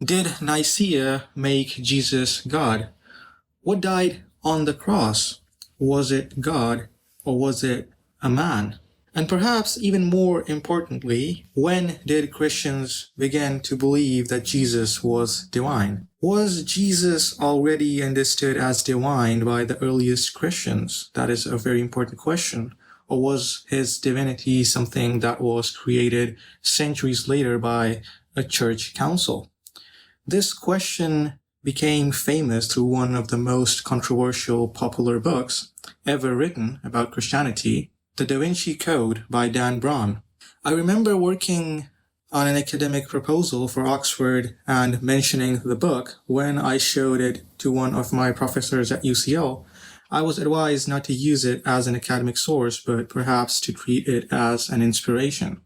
Did Nicaea make Jesus God? What died on the cross? Was it God or was it a man? And perhaps even more importantly, when did Christians begin to believe that Jesus was divine? Was Jesus already understood as divine by the earliest Christians? That is a very important question. Or was his divinity something that was created centuries later by a church council? This question became famous through one of the most controversial popular books ever written about Christianity, The Vinci Code by Dan Brown. I remember working on an academic proposal for Oxford and mentioning the book when I showed it to one of my professors at UCL. I was advised not to use it as an academic source, but perhaps to treat it as an inspiration.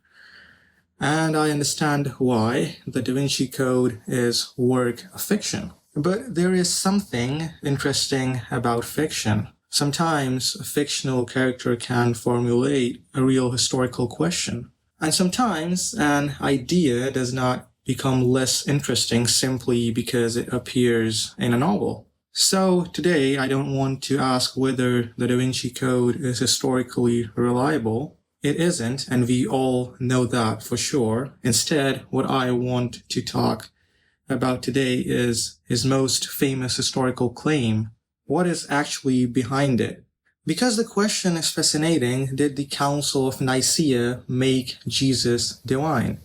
And I understand why. The Da Vinci Code is work of fiction. But there is something interesting about fiction. Sometimes a fictional character can formulate a real historical question. And sometimes an idea does not become less interesting simply because it appears in a novel. So today I don't want to ask whether the Da Vinci Code is historically reliable. It isn't, and we all know that for sure. Instead, what I want to talk about today is his most famous historical claim. What is actually behind it? Because the question is fascinating, did the Council of Nicaea make Jesus divine?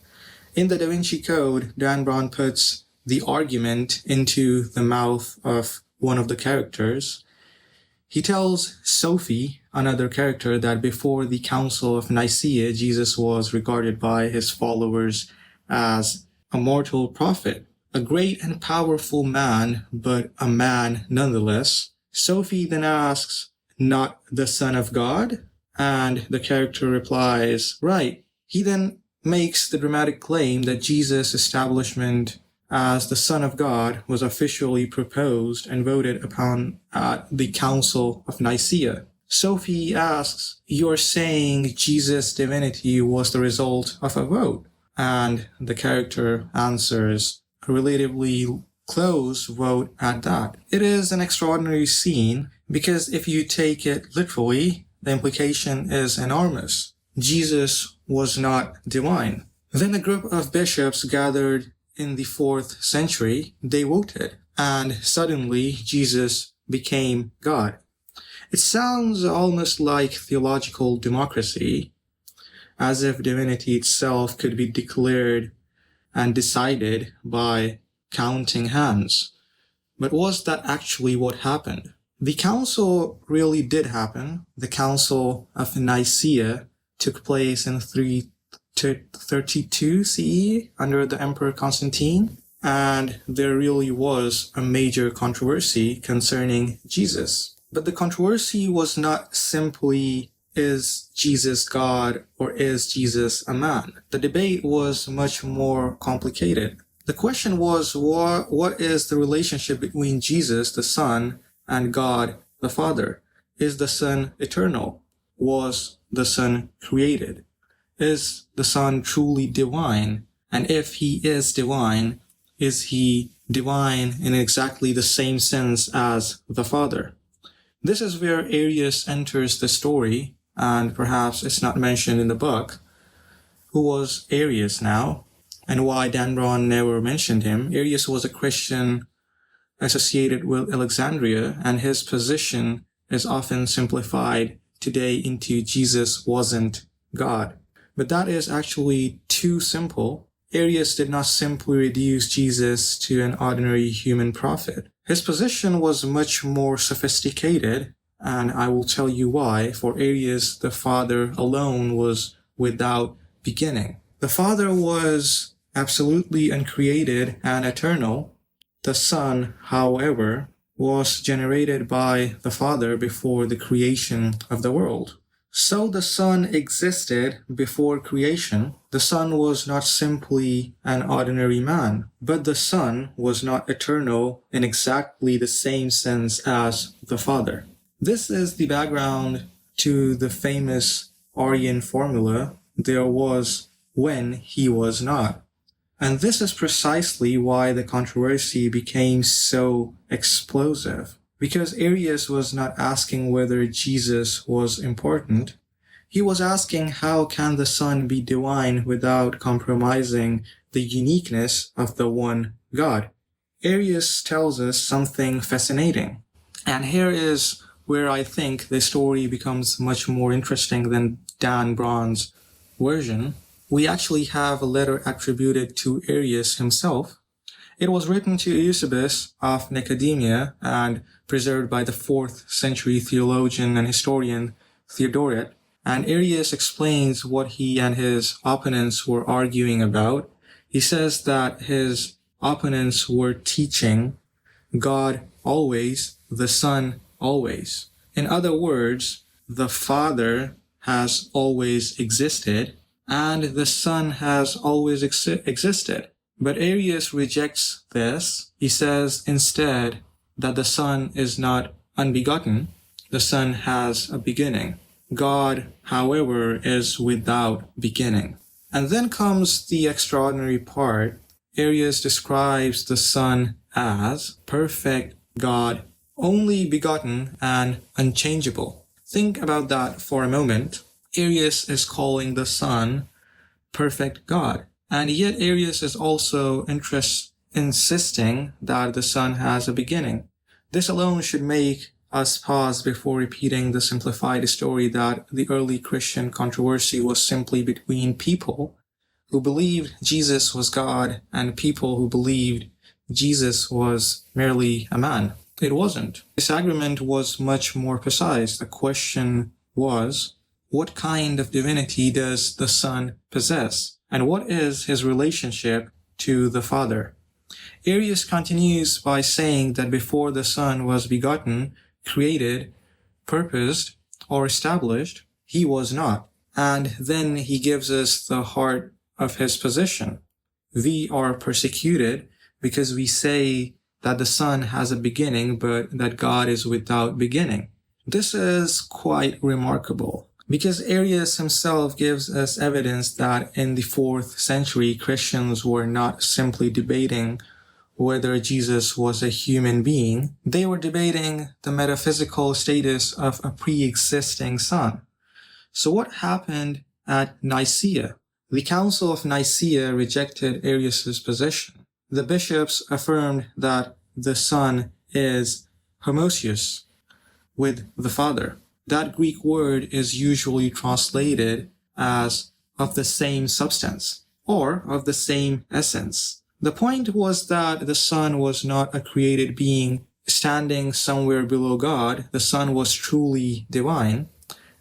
In the Da Vinci Code, Dan Brown puts the argument into the mouth of one of the characters. He tells Sophie, another character, that before the Council of Nicaea, Jesus was regarded by his followers as a mortal prophet, a great and powerful man, but a man nonetheless. Sophie then asks, not the Son of God? And the character replies, right. He then makes the dramatic claim that Jesus' establishment as the Son of God was officially proposed and voted upon at the Council of Nicaea. Sophie asks, you're saying Jesus' divinity was the result of a vote? And the character answers, a relatively close vote at that. It is an extraordinary scene because if you take it literally, the implication is enormous. Jesus was not divine. Then a group of bishops gathered in the 4th century. They voted, and suddenly Jesus became God. It sounds almost like theological democracy, as if divinity itself could be declared and decided by counting hands. But was that actually what happened? The council really did happen. The Council of Nicaea took place in 332 CE under the Emperor Constantine, and there really was a major controversy concerning Jesus. But the controversy was not simply, is Jesus God or is Jesus a man? The debate was much more complicated. The question was, what is the relationship between Jesus, the Son, and God, the Father? Is the Son eternal? Was the Son created? Is the Son truly divine? And if he is divine in exactly the same sense as the Father? This is where Arius enters the story, and perhaps it's not mentioned in the book. Who was Arius now, and why Dan Brown never mentioned him? Arius was a Christian associated with Alexandria, and his position is often simplified today into Jesus wasn't God. But that is actually too simple. Arius did not simply reduce Jesus to an ordinary human prophet. His position was much more sophisticated, and I will tell you why. For Arius, the Father alone was without beginning. The Father was absolutely uncreated and eternal. The Son, however, was generated by the Father before the creation of the world. So the Son existed before creation. The Son was not simply an ordinary man, but the Son was not eternal in exactly the same sense as the Father. This is the background to the famous Aryan formula, there was when he was not. And this is precisely why the controversy became so explosive. Because Arius was not asking whether Jesus was important. He was asking how can the Son be divine without compromising the uniqueness of the one God. Arius tells us something fascinating. And here is where I think the story becomes much more interesting than Dan Brown's version. We actually have a letter attributed to Arius himself. It was written to Eusebius of Nicaea and preserved by the 4th century theologian and historian Theodoret. And Arius explains what he and his opponents were arguing about. He says that his opponents were teaching God always, the Son always. In other words, the Father has always existed and the Son has always existed. But Arius rejects this. He says instead that the Son is not unbegotten. The Son has a beginning. God, however, is without beginning. And then comes the extraordinary part. Arius describes the Son as perfect God, only begotten and unchangeable. Think about that for a moment. Arius is calling the Son perfect God. And yet Arius is also insisting that the Son has a beginning. This alone should make us pause before repeating the simplified story that the early Christian controversy was simply between people who believed Jesus was God and people who believed Jesus was merely a man. It wasn't. Disagreement was much more precise. The question was, what kind of divinity does the Son possess? And what is his relationship to the Father? Arius continues by saying that before the Son was begotten, created, purposed, or established, he was not. And then he gives us the heart of his position. We are persecuted because we say that the Son has a beginning, but that God is without beginning. This is quite remarkable because Arius himself gives us evidence that in the 4th century, Christians were not simply debating whether Jesus was a human being. They were debating the metaphysical status of a pre-existing Son. So what happened at Nicaea? The Council of Nicaea rejected Arius' position. The bishops affirmed that the Son is homoousios with the Father. That Greek word is usually translated as of the same substance or of the same essence. The point was that the Son was not a created being standing somewhere below God. The Son was truly divine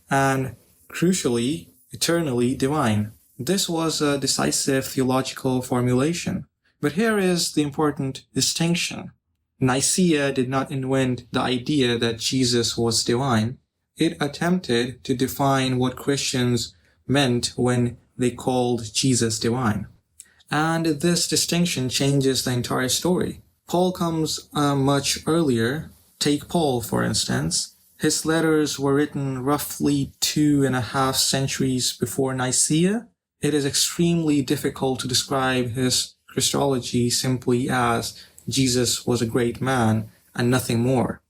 and, crucially, eternally divine. This was a decisive theological formulation. But here is the important distinction. Nicaea did not invent the idea that Jesus was divine. It attempted to define what Christians meant when they called Jesus divine. And this distinction changes the entire story. Paul comes much earlier. Take Paul, for instance. His letters were written roughly 2.5 centuries before Nicaea. It is extremely difficult to describe his Christology simply as Jesus was a great man and nothing more.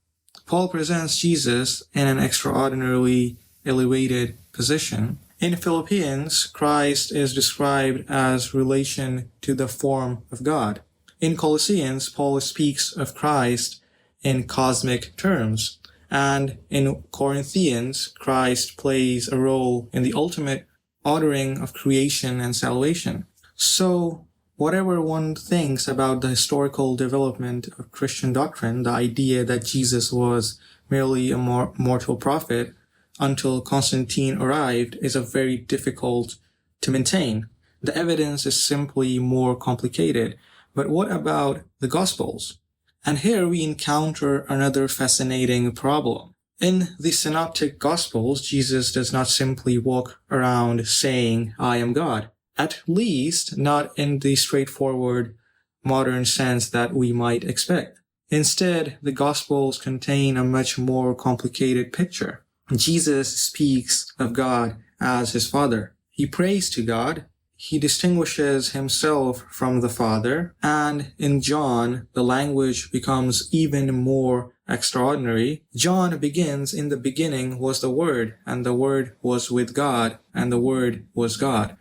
Paul presents Jesus in an extraordinarily elevated position. In Philippians, Christ is described as relation to the form of God. In Colossians, Paul speaks of Christ in cosmic terms. And in Corinthians, Christ plays a role in the ultimate ordering of creation and salvation. So, whatever one thinks about the historical development of Christian doctrine, the idea that Jesus was merely a mortal prophet until Constantine arrived is very difficult to maintain. The evidence is simply more complicated. But what about the Gospels? And here we encounter another fascinating problem. In the Synoptic Gospels, Jesus does not simply walk around saying, "I am God." At least not in the straightforward modern sense that we might expect. Instead, the Gospels contain a much more complicated picture. Jesus speaks of God as his Father. He prays to God. he distinguishes himself from the Father, and in John, the language becomes even more extraordinary. John begins, "In the beginning was the Word, and the Word was with God, and the Word was God."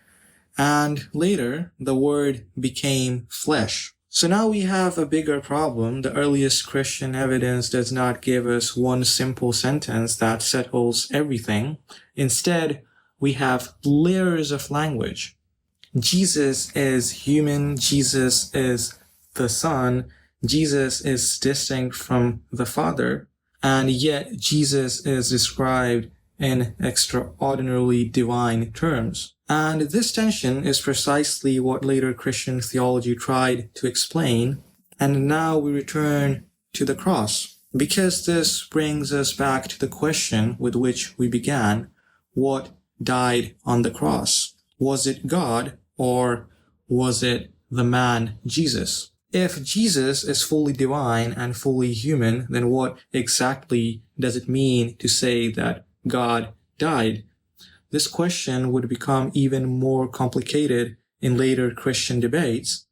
And later, the Word became flesh. So now we have a bigger problem. The earliest Christian evidence does not give us one simple sentence that settles everything. Instead, we have layers of language. Jesus is human, Jesus is the Son, Jesus is distinct from the Father, and yet Jesus is described in extraordinarily divine terms. And this tension is precisely what later Christian theology tried to explain, and now we return to the cross, because this brings us back to the question with which we began: what died on the cross? Was it God, or was it the man Jesus? If Jesus is fully divine and fully human, then what exactly does it mean to say that God died? This question would become even more complicated in later Christian debates.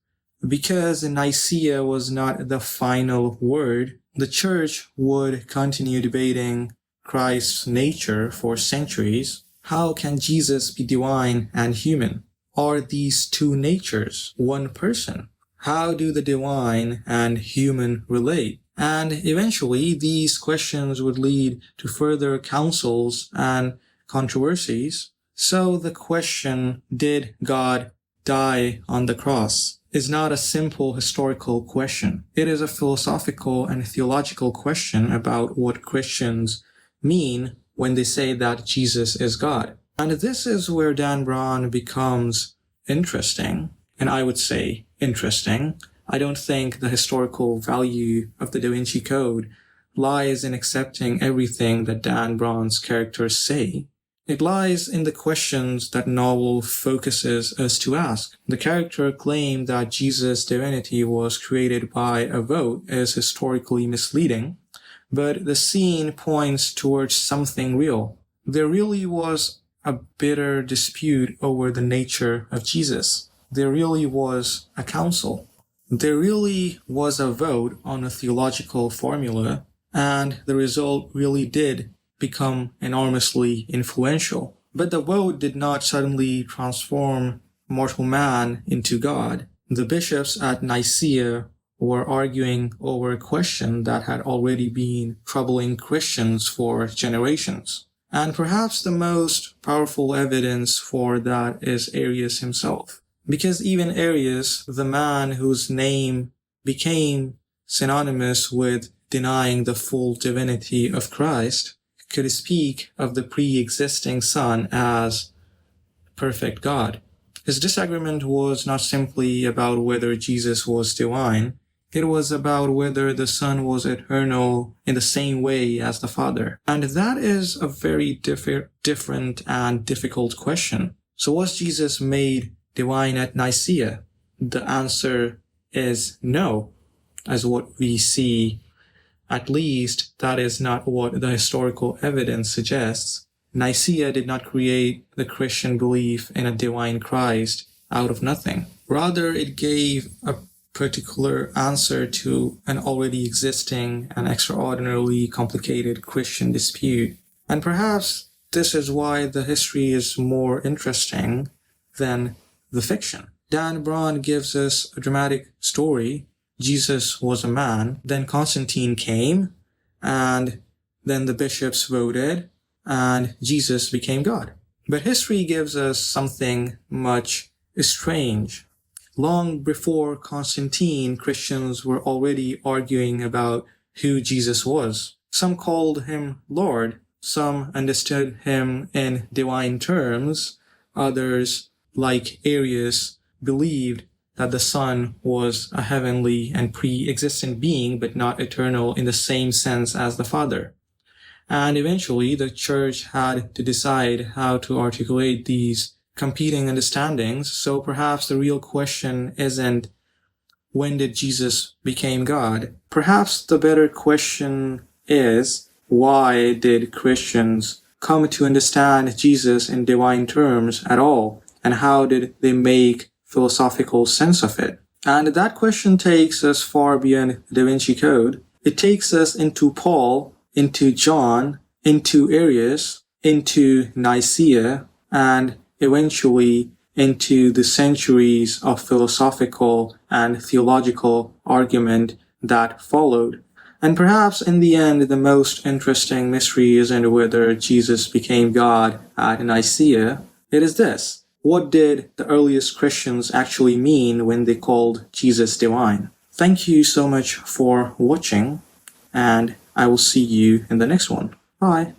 Because Nicaea was not the final word, the Church would continue debating Christ's nature for centuries. How can Jesus be divine and human? Are these two natures one person? How do the divine and human relate? And eventually, these questions would lead to further councils and controversies. So the question, did God die on the cross, is not a simple historical question. It is a philosophical and theological question about what Christians mean when they say that Jesus is God. And this is where Dan Brown becomes interesting, and I would say interesting. I don't think the historical value of the Da Vinci Code lies in accepting everything that Dan Brown's characters say. It lies in the questions that novel focuses us to ask. The character claim that Jesus' divinity was created by a vote is historically misleading, but the scene points towards something real. There really was a bitter dispute over the nature of Jesus. There really was a council. There really was a vote on a theological formula, and the result really did become enormously influential. But the vote did not suddenly transform mortal man into God. The bishops at Nicaea were arguing over a question that had already been troubling Christians for generations. And perhaps the most powerful evidence for that is Arius himself. Because even Arius, the man whose name became synonymous with denying the full divinity of Christ, could speak of the pre-existing Son as perfect God. His disagreement was not simply about whether Jesus was divine, it was about whether the Son was eternal in the same way as the Father. And that is a very different and difficult question. So was Jesus made divine at Nicaea? The answer is no, as what we see. At least, that is not what the historical evidence suggests. Nicaea did not create the Christian belief in a divine Christ out of nothing. Rather, it gave a particular answer to an already existing and extraordinarily complicated Christian dispute. And perhaps this is why the history is more interesting than the fiction. Dan Brown gives us a dramatic story. Jesus was a man, then Constantine came, and then the bishops voted, and Jesus became God. But history gives us something much strange. Long before Constantine, Christians were already arguing about who Jesus was. Some called him Lord, some understood him in divine terms, others, like Arius, believed that the Son was a heavenly and pre-existent being, but not eternal in the same sense as the Father. And eventually, the Church had to decide how to articulate these competing understandings. So perhaps the real question isn't, when did Jesus become God? Perhaps the better question is, why did Christians come to understand Jesus in divine terms at all? and how did they make philosophical sense of it? And that question takes us far beyond the Da Vinci Code. It takes us into Paul, into John, into Arius, into Nicaea, and eventually into the centuries of philosophical and theological argument that followed. And perhaps in the end, the most interesting mystery isn't whether Jesus became God at Nicaea. It is this: what did the earliest Christians actually mean when they called Jesus divine? Thank you so much for watching, and I will see you in the next one. Bye.